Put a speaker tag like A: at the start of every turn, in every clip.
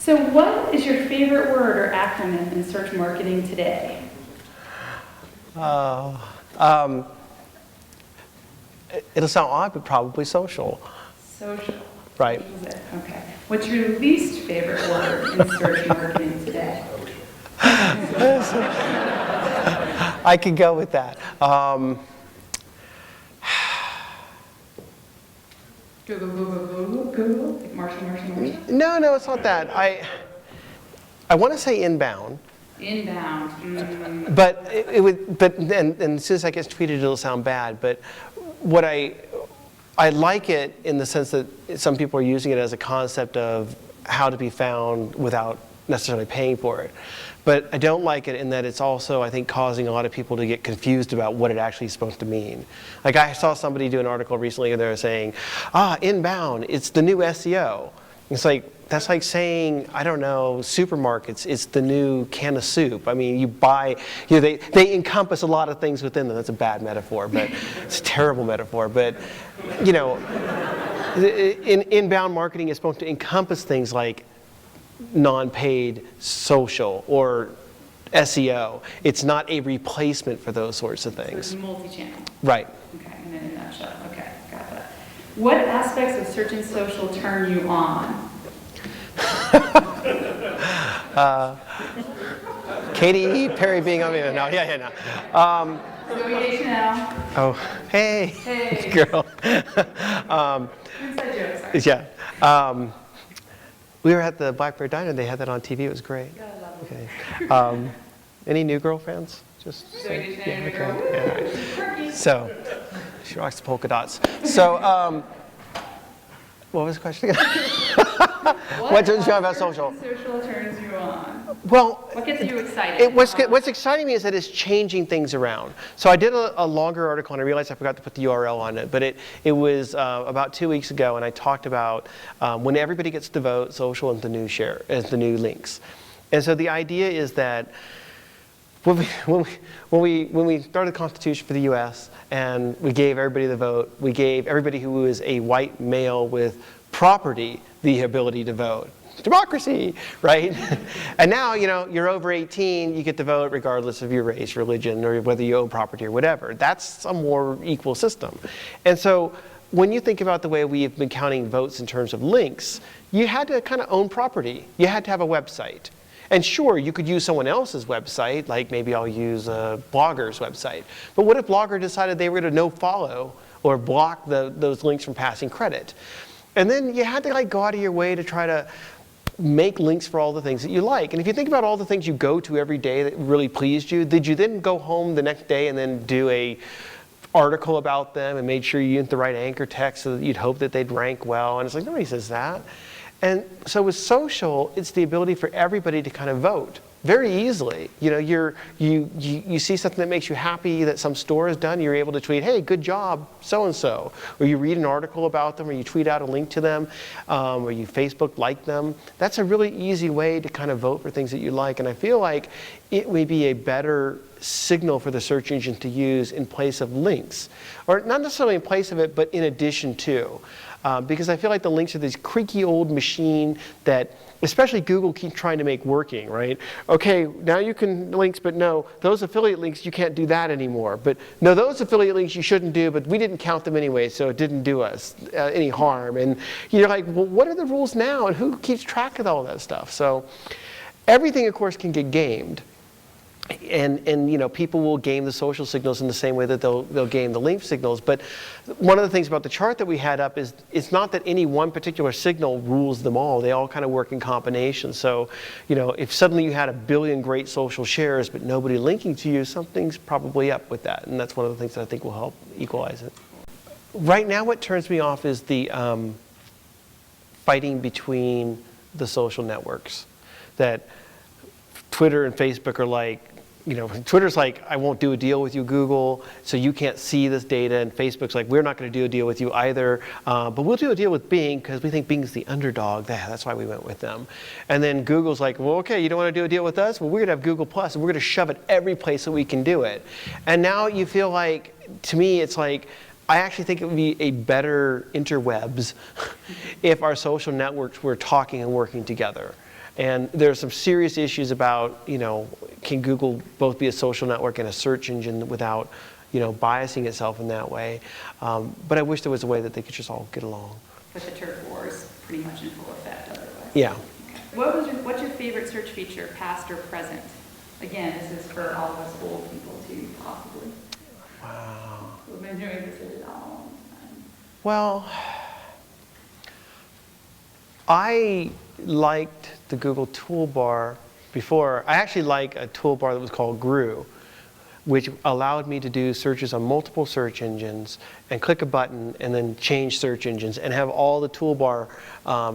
A: So what is your favorite word or acronym in search marketing today?
B: It'll sound odd, but probably social.
A: Social.
B: Right.
A: Okay. What's your least favorite word in search marketing today?
B: I could go with that.
A: Google. Like Marshall.
B: No, it's not that. I want to say inbound.
A: Inbound.
B: But it would. But then, and as soon as I get tweeted, it'll sound bad. But what I like it in the sense that some people are using it as a concept of how to be found without necessarily paying for it. But I don't like it in that it's also, I think, causing a lot of people to get confused about what it actually is supposed to mean. Like I saw somebody do an article recently and they were saying, inbound, it's the new SEO. It's like, that's like saying, I don't know, supermarkets, it's the new can of soup. I mean, you buy, they encompass a lot of things within them. That's a bad metaphor, but it's a terrible metaphor. But, inbound marketing is supposed to encompass things like non-paid social or SEO. It's not a replacement for those sorts of things.
A: So it's multi-channel.
B: Right.
A: Okay, in a nutshell. Okay, got that. What aspects of search and social turn you on?
B: Katy Perry being on me. No.
A: Zoe Chanel.
B: Oh, hey.
A: Hey.
B: Girl.
A: Inside joke, sorry.
B: Yeah. We were at the Blackbird Diner. They had that on TV. It was great.
A: God, I love it.
B: Okay. Any new girl fans? Just
A: Zoe Chanel,
B: okay.
A: girl.
B: Yeah, right. So, she rocks the polka dots. So, what was the question again? What turns you on about social?
A: Social turns you on.
B: Well,
A: What gets you excited?
B: what's exciting me is that it's changing things around. So I did a longer article, and I realized I forgot to put the URL on it, but it was about 2 weeks ago, and I talked about when everybody gets to vote, social is the new new links. And so the idea is that when we started the Constitution for the U.S. and we gave everybody the vote, we gave everybody who is a white male with property the ability to vote. Democracy, right? And now, you're over 18, you get to vote regardless of your race, religion, or whether you own property or whatever. That's a more equal system. And so when you think about the way we have been counting votes in terms of links, you had to kind of own property. You had to have a website. And sure, you could use someone else's website, like maybe I'll use a blogger's website. But what if Blogger decided they were going to no-follow or block those links from passing credit? And then you had to go out of your way to try to make links for all the things that you like. And if you think about all the things you go to every day that really pleased you, did you then go home the next day and then do a article about them and made sure you used the right anchor text so that you'd hope that they'd rank well? And it's like, nobody says that. And so with social, it's the ability for everybody to kind of vote very easily. You see something that makes you happy that some store has done, you're able to tweet, hey, good job, so-and-so. Or you read an article about them, or you tweet out a link to them, or you Facebook like them. That's a really easy way to kind of vote for things that you like. And I feel like it may be a better signal for the search engine to use in place of links. Or not necessarily in place of it, but in addition to. Because I feel like the links are this creaky old machine that especially Google keeps trying to make working, right? Okay, now you can links, but no, those affiliate links, you can't do that anymore. But no, those affiliate links you shouldn't do, but we didn't count them anyway, so it didn't do us any harm. And you're like, well, what are the rules now? And who keeps track of all that stuff? So everything, of course, can get gamed. And people will game the social signals in the same way that they'll game the link signals. But one of the things about the chart that we had up is it's not that any one particular signal rules them all. They all kind of work in combination. So, if suddenly you had 1 billion great social shares but nobody linking to you, something's probably up with that. And that's one of the things that I think will help equalize it. Right now, what turns me off is the fighting between the social networks. That Twitter and Facebook are like, Twitter's like, I won't do a deal with you, Google, so you can't see this data. And Facebook's like, we're not going to do a deal with you either, but we'll do a deal with Bing because we think Bing's the underdog. That's why we went with them. And then Google's like, well, okay, you don't want to do a deal with us? Well, we're going to have Google Plus, and we're going to shove it every place that we can do it. And now you feel like, to me, it's like, I actually think it would be a better interwebs if our social networks were talking and working together. And there's some serious issues about, can Google both be a social network and a search engine without, biasing itself in that way. But I wish there was a way that they could just all get along.
A: But the turf war is pretty much in full effect otherwise.
B: Yeah.
A: Okay. What's your favorite search feature, past or present? Again, this is for all of us old people too, possibly.
B: Wow.
A: We've been doing this a long time.
B: Well, I liked the Google toolbar before. I actually like a toolbar that was called GRU, which allowed me to do searches on multiple search engines and click a button and then change search engines and have all the toolbar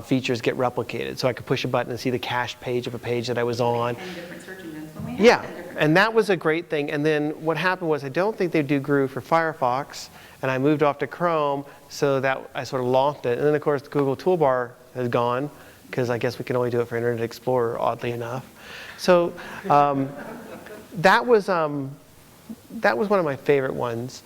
B: features get replicated. So I could push a button and see the cached page of a page that I was on.
A: And different search engines. When we had
B: Yeah,
A: different
B: and that was a great thing. And then what happened was I don't think they do GRU for Firefox, and I moved off to Chrome, so that I sort of lost it. And then of course the Google toolbar has gone, because I guess we can only do it for Internet Explorer, oddly enough. So that was one of my favorite ones.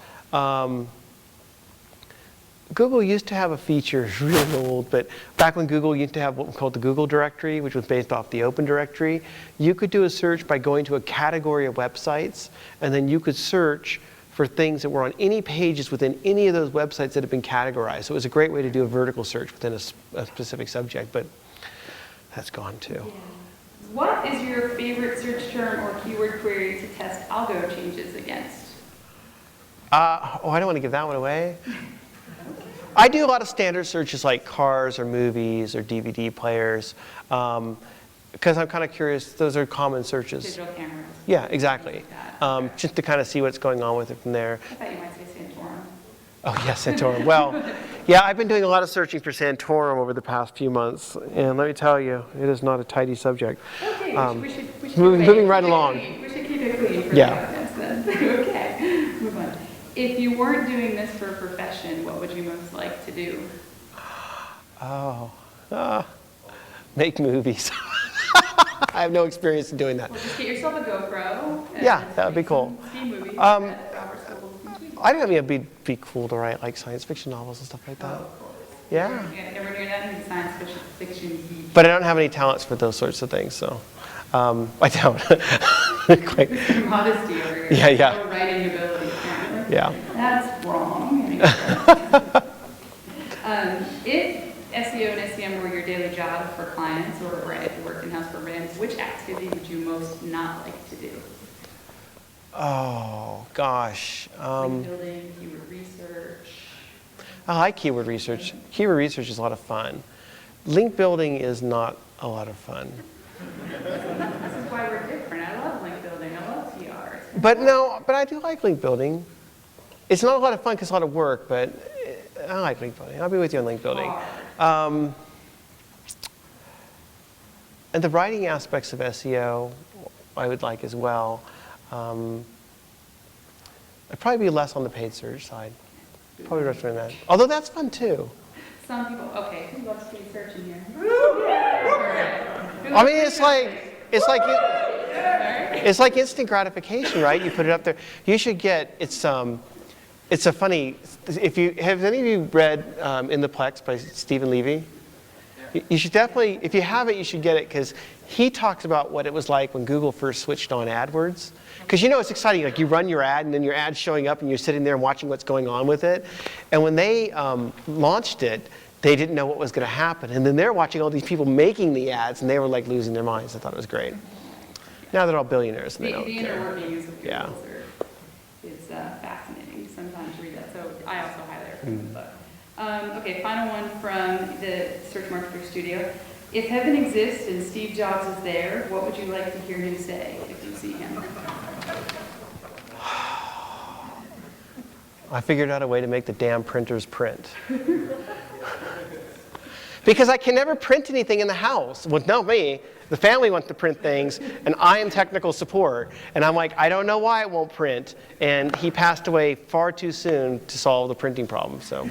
B: Google used to have a feature, it's really old, but back when Google used to have what we called the Google directory, which was based off the Open directory, you could do a search by going to a category of websites, and then you could search for things that were on any pages within any of those websites that had been categorized. So it was a great way to do a vertical search within a specific subject, but that's gone too.
A: Yeah. What is your favorite search term or keyword query to test algo changes against?
B: I don't want to give that one away. I do a lot of standard searches like cars or movies or DVD players because I'm kind of curious. Those are common searches.
A: Digital cameras.
B: Yeah, exactly. Just to kind of see what's going on with it from there.
A: I thought you might say Santorum.
B: Oh, yeah, Santorum. Well, yeah, I've been doing a lot of searching for Santorum over the past few months. And let me tell you, it is not a tidy subject.
A: Okay, we should
B: moving right along.
A: We should keep it clean for
B: Yeah.
A: the audience then. Okay, move on. If you weren't doing this for a profession, what would you most like to do?
B: Make movies. I have no experience in doing that.
A: Well, just get yourself a GoPro. And
B: Yeah, that would be cool.
A: See movies that Robert Scoble can tweet.
B: I think it'd be cool to write like science fiction novels and stuff like that.
A: Of course.
B: Yeah.
A: Never near that in science fiction geek.
B: But I don't have any talents for those sorts of things, so I don't. Quite.
A: Modesty over here.
B: Yeah.
A: No writing ability, apparently.
B: Yeah.
A: That's wrong. If SEO and SEM were your daily job for clients or if you worked in-house for brands, which activity would you most not like to do?
B: Oh, gosh.
A: Link building, keyword research.
B: I like keyword research. Keyword research is a lot of fun. Link building is not a lot of fun.
A: This is why we're different. I love link building. I love PR.
B: But I do like link building. It's not a lot of fun because it's a lot of work, but I like link building. I'll be with you on link building. And the writing aspects of SEO, I would like as well. I'd probably be less on the paid search side. Probably recommend that. Although that's fun too.
A: Some people, okay, who loves paid search in here?
B: I mean, it's like instant gratification, right? You put it up there. You should get it's a funny. Have any of you read In the Plex by Stephen Levy? You should definitely, if you haven't, you should get it because he talks about what it was like when Google first switched on AdWords. Because it's exciting, like you run your ad and then your ad's showing up and you're sitting there and watching what's going on with it. And when they launched it, they didn't know what was going to happen. And then they're watching all these people making the ads and they were like losing their minds. I thought it was great. Now they're all billionaires and they don't
A: The
B: care.
A: inner workings of
B: Yeah.
A: Google is fascinating. Sometimes read that. So I also highly recommend the book. Okay, final one from the Search Marketer Studio. If heaven exists and Steve Jobs is there, what would you like to hear him say if you see him?
B: I figured out a way to make the damn printers print. Because I can never print anything in the house. Well, not me. The family wants to print things, and I am technical support. And I'm like, I don't know why it won't print. And he passed away far too soon to solve the printing problem. So.